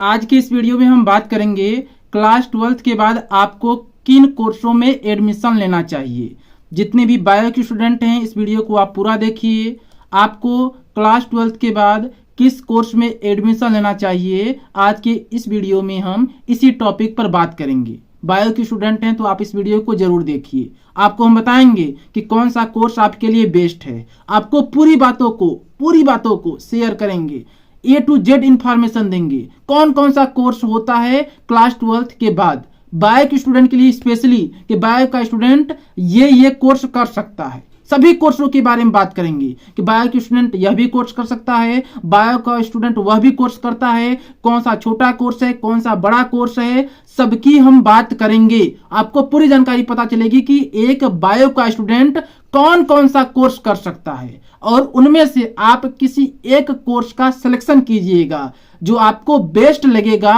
आज की इस वीडियो में हम बात करेंगे क्लास 12th के बाद आपको किन कोर्सों में एडमिशन लेना चाहिए। जितने भी बायो के स्टूडेंट हैं इस वीडियो को आप पूरा देखिए। आपको क्लास 12th के बाद किस कोर्स में एडमिशन लेना चाहिए, आज के इस वीडियो में हम इसी टॉपिक पर बात करेंगे। बायो के स्टूडेंट हैं तो आप इस वीडियो को जरूर देखिए। आपको हम बताएंगे कि कौन सा कोर्स आपके लिए बेस्ट है। आपको पूरी बातों को शेयर करेंगे, A to Z इंफॉर्मेशन देंगे। कौन कौन सा कोर्स होता है क्लास 12th के बाद बायो के स्टूडेंट के लिए स्पेशली, कि बायो का स्टूडेंट ये कोर्स कर सकता है। सभी कोर्सों के बारे में बात करेंगे कि बायो के स्टूडेंट यह भी कोर्स कर सकता है, बायो का स्टूडेंट वह भी कोर्स करता है, कौन सा छोटा कोर्स है, कौन सा बड़ा कोर्स है, सबकी हम बात करेंगे। आपको पूरी जानकारी पता चलेगी कि एक बायो का स्टूडेंट कौन कौन सा कोर्स कर सकता है और उनमें से आप किसी एक कोर्स का सिलेक्शन कीजिएगा। जो आपको बेस्ट लगेगा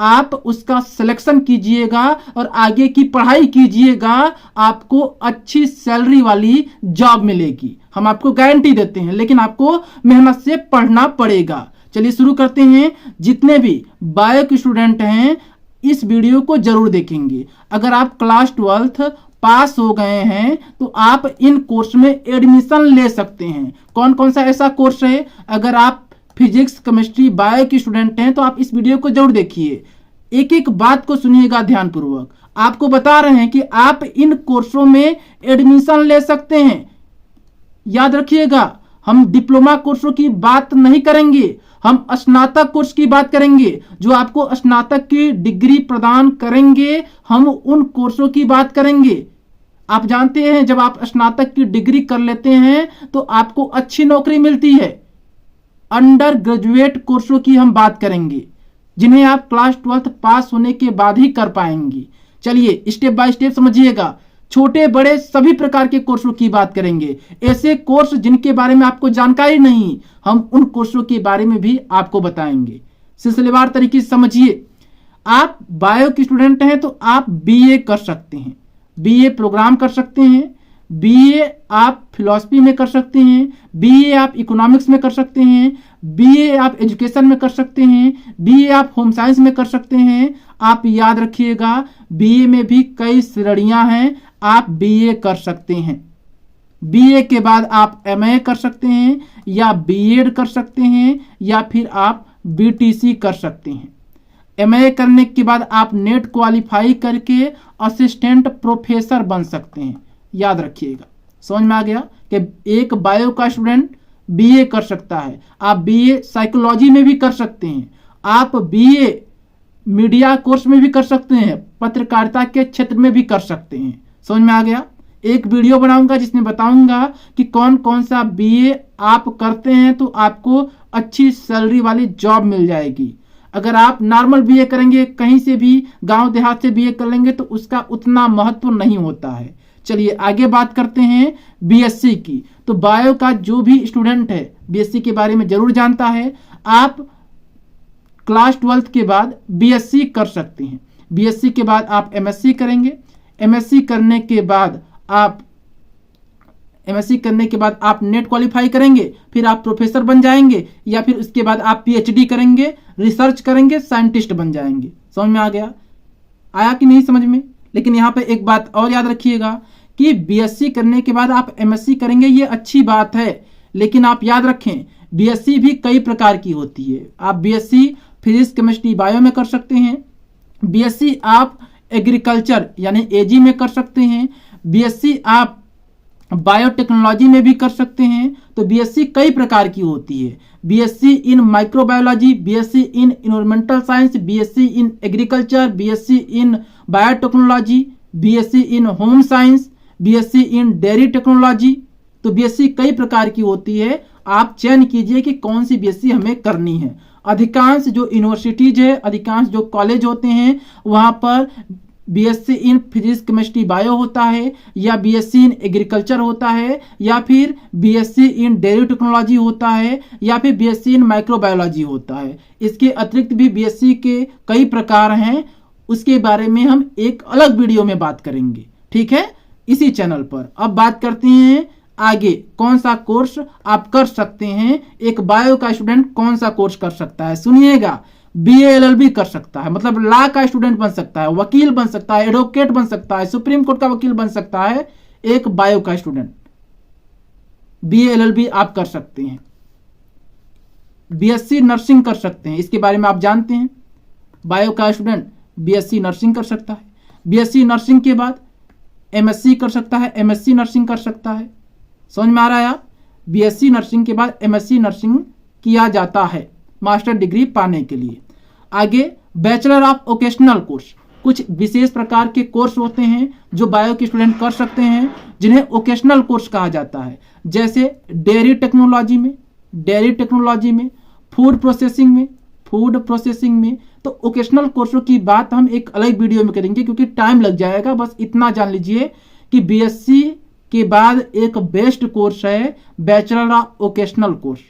आप उसका सिलेक्शन कीजिएगा और आगे की पढ़ाई कीजिएगा। आपको अच्छी सैलरी वाली जॉब मिलेगी, हम आपको गारंटी देते हैं, लेकिन आपको मेहनत से पढ़ना पड़ेगा। चलिए शुरू करते हैं। जितने भी बायो के स्टूडेंट हैं इस वीडियो को जरूर देखेंगे। अगर आप क्लास 12th पास हो गए हैं तो आप इन कोर्स में एडमिशन ले सकते हैं। कौन कौन सा ऐसा कोर्स है? अगर आप फिजिक्स, केमिस्ट्री, बायो के स्टूडेंट हैं तो आप इस वीडियो को जरूर देखिए। एक एक बात को सुनिएगा ध्यानपूर्वक। आपको बता रहे हैं कि आप इन कोर्सों में एडमिशन ले सकते हैं। याद रखिएगा, हम डिप्लोमा कोर्सों की बात नहीं करेंगे, हम स्नातक कोर्स की बात करेंगे जो आपको स्नातक की डिग्री प्रदान करेंगे। हम उन कोर्सों की बात करेंगे। आप जानते हैं जब आप स्नातक की डिग्री कर लेते हैं तो आपको अच्छी नौकरी मिलती है। अंडर ग्रेजुएट कोर्सों की हम बात करेंगे जिन्हें आप क्लास 12th पास होने के बाद ही कर पाएंगे। चलिए स्टेप बाय स्टेप समझिएगा। छोटे बड़े सभी प्रकार के कोर्सों की बात करेंगे। ऐसे कोर्स जिनके बारे में आपको जानकारी नहीं, हम उन कोर्सों के बारे में भी आपको बताएंगे। सिलसिलेवार तरीके से समझिए। आप बायो के स्टूडेंट हैं तो आप बीए कर सकते हैं, बीए प्रोग्राम कर सकते हैं, बीए आप फिलॉसफी में कर सकते हैं, बीए आप इकोनॉमिक्स में कर सकते हैं, बीए आप एजुकेशन में कर सकते हैं, बीए आप होम साइंस में कर सकते हैं। आप याद रखिएगा बीए में भी कई श्रेणियां हैं, आप बीए कर सकते हैं। बीए के बाद आप एमए कर सकते हैं या बीएड कर सकते हैं या फिर आप बीटीसी कर सकते हैं। एमए करने के बाद आप नेट क्वालिफाई करके असिस्टेंट प्रोफेसर बन सकते हैं। याद रखिएगा, समझ में आ गया कि एक बायो का स्टूडेंट बीए कर सकता है। आप बीए साइकोलॉजी में भी कर सकते हैं, आप बीए मीडिया कोर्स में भी कर सकते हैं, पत्रकारिता के क्षेत्र में भी कर सकते हैं। समझ में आ गया। एक वीडियो बनाऊंगा जिसमें बताऊंगा कि कौन कौन सा बीए आप करते हैं तो आपको अच्छी सैलरी वाली जॉब मिल जाएगी। अगर आप नॉर्मल बीए करेंगे, कहीं से भी गांव देहात से बीए कर लेंगे तो उसका उतना महत्व नहीं होता है। चलिए आगे बात करते हैं बीएससी की। तो बायो का जो भी स्टूडेंट है बीएससी के बारे में जरूर जानता है। आप क्लास 12th के बाद बीएससी कर सकते हैं। बीएससी के बाद आप एमएससी करेंगे। एमएससी करने के बाद आप नेट क्वालिफाई करेंगे, फिर आप प्रोफेसर बन जाएंगे या फिर उसके बाद आप पीएचडी करेंगे, रिसर्च करेंगे, साइंटिस्ट बन जाएंगे। समझ में आ गया? आया कि नहीं समझ में? लेकिन यहाँ पे एक बात और याद रखिएगा कि बीएससी करने के बाद आप एमएससी करेंगे, ये अच्छी बात है, लेकिन आप याद रखें बीएससी भी कई प्रकार की होती है। आप बीएससी फिजिक्स, केमिस्ट्री, बायो में कर सकते हैं। बीएससी आप एग्रीकल्चर यानी एजी में कर सकते हैं। बीएससी आप बायोटेक्नोलॉजी में भी कर सकते हैं। तो बीएससी कई प्रकार की होती है। BSc in microbiology, BSc in environmental science, BSc in agriculture, BSc in biotechnology, BSc in home science, BSc in dairy technology. तो बीएससी कई प्रकार की होती है। आप चयन कीजिए कि कौन सी बीएससी हमें करनी है। अधिकांश जो यूनिवर्सिटीज है, अधिकांश जो कॉलेज होते हैं वहां पर BSc in physics, chemistry, bio होता है, या बीएससी इन एग्रीकल्चर होता है, या फिर बीएससी इन डेयरी टेक्नोलॉजी होता है, या फिर बीएससी इन माइक्रोबायोलॉजी होता है। इसके अतिरिक्त भी बीएससी के कई प्रकार हैं, उसके बारे में हम एक अलग वीडियो में बात करेंगे, ठीक है, इसी चैनल पर। अब बात करते हैं आगे कौन सा कोर्स आप कर सकते हैं। एक बायो का स्टूडेंट कौन सा कोर्स कर सकता है, सुनिएगा। BA LLB कर सकता है, मतलब लॉ का स्टूडेंट बन सकता है, वकील बन सकता है, एडवोकेट बन सकता है, सुप्रीम कोर्ट का वकील बन सकता है एक बायो का स्टूडेंट। BA LLB आप कर सकते हैं। BSc नर्सिंग कर सकते हैं, इसके बारे में आप जानते हैं। बायो का स्टूडेंट BSc नर्सिंग कर सकता है। BSc नर्सिंग के बाद MSc कर सकता है, MSc नर्सिंग कर सकता है। समझ में आ रहा है आप? BSc नर्सिंग के बाद MSc नर्सिंग किया जाता है मास्टर डिग्री पाने के लिए। आगे बैचलर ऑफ वोकेशनल कोर्स, कुछ विशेष प्रकार के कोर्स होते हैं जो बायो के स्टूडेंट कर सकते हैं, जिन्हें वोकेशनल कोर्स कहा जाता है। जैसे डेयरी टेक्नोलॉजी में, फूड प्रोसेसिंग में। तो वोकेशनल कोर्सों की बात हम एक अलग वीडियो में करेंगे क्योंकि टाइम लग जाएगा। बस इतना जान लीजिए कि BSc के बाद एक बेस्ट कोर्स है बैचलर ऑफ वोकेशनल कोर्स,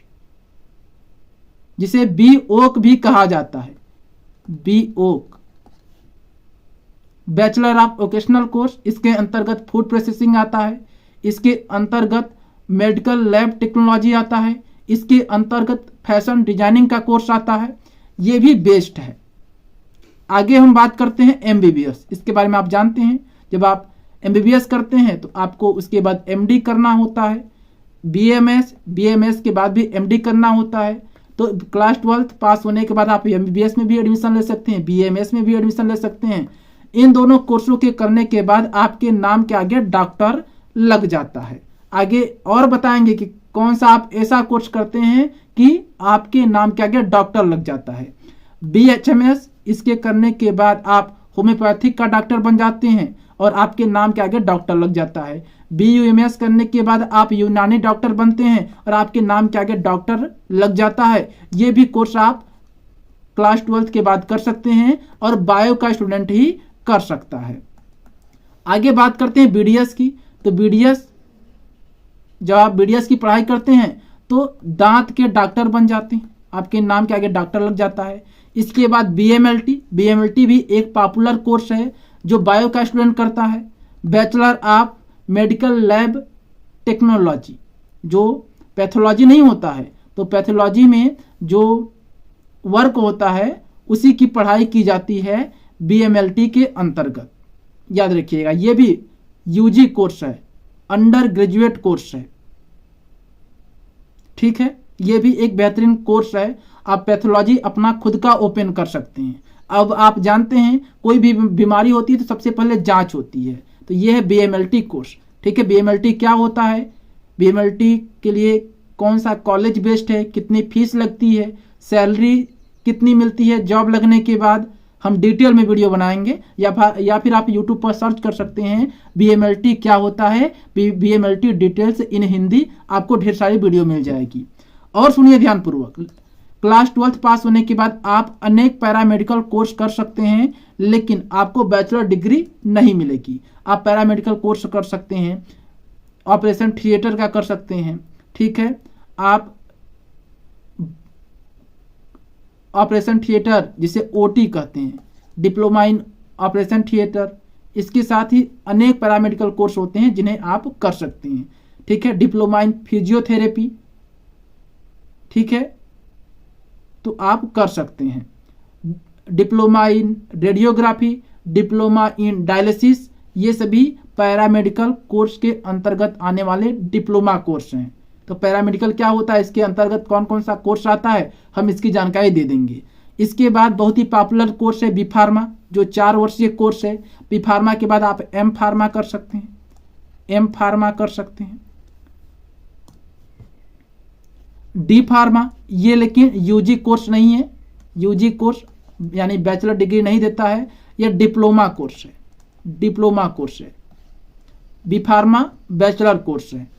जिसे BOC भी कहा जाता है। BOC, bachelor of vocational course. इसके अंतर्गत फूड प्रोसेसिंग आता है, इसके अंतर्गत मेडिकल लैब टेक्नोलॉजी आता है, इसके अंतर्गत फैशन डिजाइनिंग का कोर्स आता है। ये भी बेस्ट है। आगे हम बात करते हैं MBBS। इसके बारे में आप जानते हैं, जब आप MBBS करते हैं तो आपको उसके बाद MD करना होता है। BMS के बाद भी MD करना होता है। तो क्लास 12 पास होने के बाद आप MBBS में भी एडमिशन ले सकते हैं, BMS में भी एडमिशन ले सकते हैं। इन दोनों कोर्सों के करने के बाद आपके नाम के आगे डॉक्टर लग जाता है। आगे और बताएंगे कि कौन सा आप ऐसा कोर्स करते हैं कि आपके नाम के आगे डॉक्टर लग जाता है। BHMS, इसके करने के बाद आप होम्योपैथिक का डॉक्टर बन जाते हैं और आपके नाम के आगे डॉक्टर लग जाता है। BUMS करने के बाद आप यूनानी डॉक्टर बनते हैं और आपके नाम के आगे डॉक्टर लग जाता है। ये भी कोर्स आप क्लास 12 के बाद कर सकते हैं और बायो का स्टूडेंट ही कर सकता है। आगे बात करते हैं BDS की। तो BDS, जब आप BDS की पढ़ाई करते हैं तो दांत के डॉक्टर बन जाते हैं, आपके नाम के आगे डॉक्टर लग जाता है। इसके बाद BMLT भी एक पॉपुलर कोर्स है जो बायो का स्टूडेंट करता है। Bachelor of medical lab technology, जो पैथोलॉजी नहीं होता है, तो पैथोलॉजी में जो वर्क होता है उसी की पढ़ाई की जाती है BMLT के अंतर्गत। याद रखिएगा, ये भी UG कोर्स है, अंडर ग्रेजुएट कोर्स है। ठीक है, ये भी एक बेहतरीन कोर्स है। आप पैथोलॉजी अपना खुद का ओपन कर सकते हैं। अब आप जानते हैं कोई भी बीमारी होती है तो सबसे पहले जांच होती है, तो ये है BMLT कोर्स। ठीक है, BMLT क्या होता है, BMLT के लिए कौन सा कॉलेज बेस्ड है, कितनी फीस लगती है, सैलरी कितनी मिलती है, जॉब लगने के बाद हम डिटेल में वीडियो बनाएंगे। या फिर आप YouTube पर सर्च कर सकते हैं BMLT क्या होता है, BMLT डिटेल्स इन हिंदी, आपको ढेर सारी वीडियो मिल जाएगी। और सुनिए ध्यानपूर्वक, क्लास 12 पास होने के बाद आप अनेक पैरामेडिकल कोर्स कर सकते हैं, लेकिन आपको बैचलर डिग्री नहीं मिलेगी। आप पैरामेडिकल कोर्स कर सकते हैं, ऑपरेशन थिएटर का कर सकते हैं। ठीक है, आप ऑपरेशन थिएटर जिसे OT कहते हैं, डिप्लोमा इन ऑपरेशन थिएटर, इसके साथ ही अनेक पैरामेडिकल कोर्स होते हैं जिन्हें आप कर सकते हैं। ठीक है, डिप्लोमा इन फिजियोथेरेपी, ठीक है, तो आप कर सकते हैं। Diploma in radiography, diploma in dialysis, ये सभी पैरामेडिकल कोर्स के अंतर्गत आने वाले डिप्लोमा कोर्स हैं। तो पैरामेडिकल क्या होता है, इसके अंतर्गत कौन कौन सा कोर्स आता है, हम इसकी जानकारी दे देंगे। इसके बाद बहुत ही पॉपुलर कोर्स है B फार्मा, जो 4 वर्षीय कोर्स है। B फार्मा के बाद आप M फार्मा कर सकते हैं, M फार्मा कर सकते हैं। D फार्मा, ये लेकिन UG कोर्स नहीं है, UG कोर्स यानी बैचलर डिग्री नहीं देता है, यह डिप्लोमा कोर्स है, डिप्लोमा कोर्स है। B फार्मा बैचलर कोर्स है।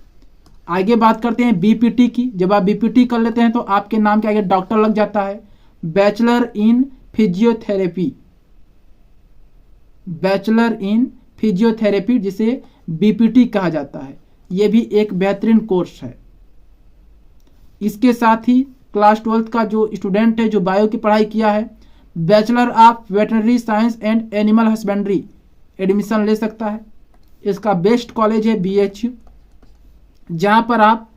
आगे बात करते हैं BPT की। जब आप BPT कर लेते हैं तो आपके नाम के आगे डॉक्टर लग जाता है। Bachelor in physiotherapy, bachelor in physiotherapy जिसे BPT कहा जाता है, यह भी एक बेहतरीन कोर्स है। इसके साथ ही क्लास 12 का जो स्टूडेंट है जो बायो की पढ़ाई किया है, bachelor of veterinary science and animal husbandry admission ले सकता है। इसका बेस्ट कॉलेज है BHU, जहां पर आप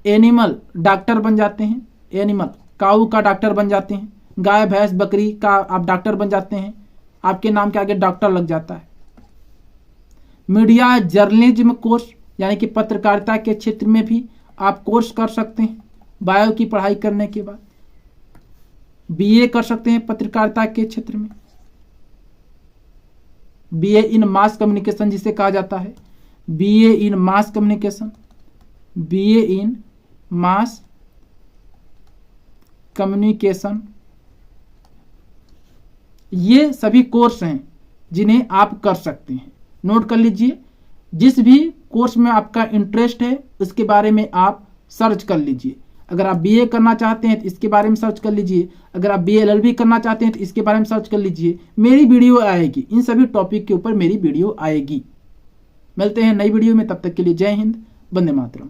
एनिमल डॉक्टर बन जाते हैं, एनिमल काऊ का डॉक्टर बन जाते हैं। गाय भैंस बकरी का आप डॉक्टर बन जाते हैं, आपके नाम के आगे डॉक्टर लग जाता है। मीडिया जर्नलिज्म कोर्स यानी कि पत्रकारिता के क्षेत्र में भी आप कोर्स कर सकते हैं। बायो की पढ़ाई करने के बाद बीए कर सकते हैं पत्रकारिता के क्षेत्र में, बीए इन मास कम्युनिकेशन जिसे कहा जाता है, बीए इन मास कम्युनिकेशन, बीए इन मास कम्युनिकेशन, ये सभी कोर्स हैं जिन्हें आप कर सकते हैं। नोट कर लीजिए, जिस भी कोर्स में आपका इंटरेस्ट है उसके बारे में आप सर्च कर लीजिए। अगर आप बीए करना चाहते हैं तो इसके बारे में सर्च कर लीजिए, अगर आप बीए एलएलबी करना चाहते हैं तो इसके बारे में सर्च कर लीजिए। मेरी वीडियो आएगी, इन सभी टॉपिक के ऊपर मेरी वीडियो आएगी। मिलते हैं नई वीडियो में, तब तक के लिए जय हिंद, वंदे मातरम।